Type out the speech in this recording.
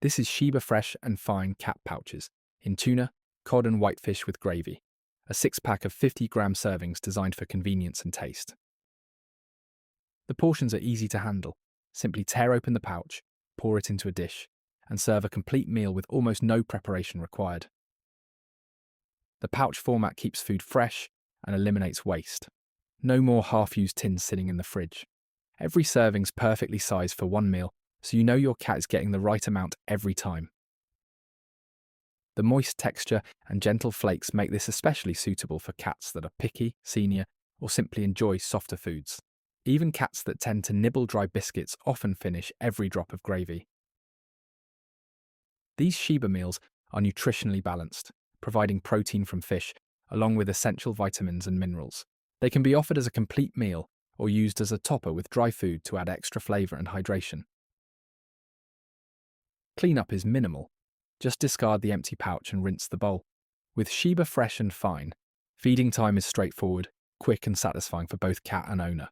This is Sheba Fresh and Fine cat pouches in tuna, cod and whitefish with gravy, a 6-pack of 50-gram servings designed for convenience and taste. The portions are easy to handle. Simply tear open the pouch, pour it into a dish, and serve a complete meal with almost no preparation required. The pouch format keeps food fresh and eliminates waste. No more half-used tins sitting in the fridge. Every serving's perfectly sized for one meal, so you know your cat is getting the right amount every time. The moist texture and gentle flakes make this especially suitable for cats that are picky, senior, or simply enjoy softer foods. Even cats that tend to nibble dry biscuits often finish every drop of gravy. These Sheba meals are nutritionally balanced, providing protein from fish, along with essential vitamins and minerals. They can be offered as a complete meal or used as a topper with dry food to add extra flavour and hydration. Cleanup is minimal. Just discard the empty pouch and rinse the bowl. With Sheba Fresh and Fine, feeding time is straightforward, quick and satisfying for both cat and owner.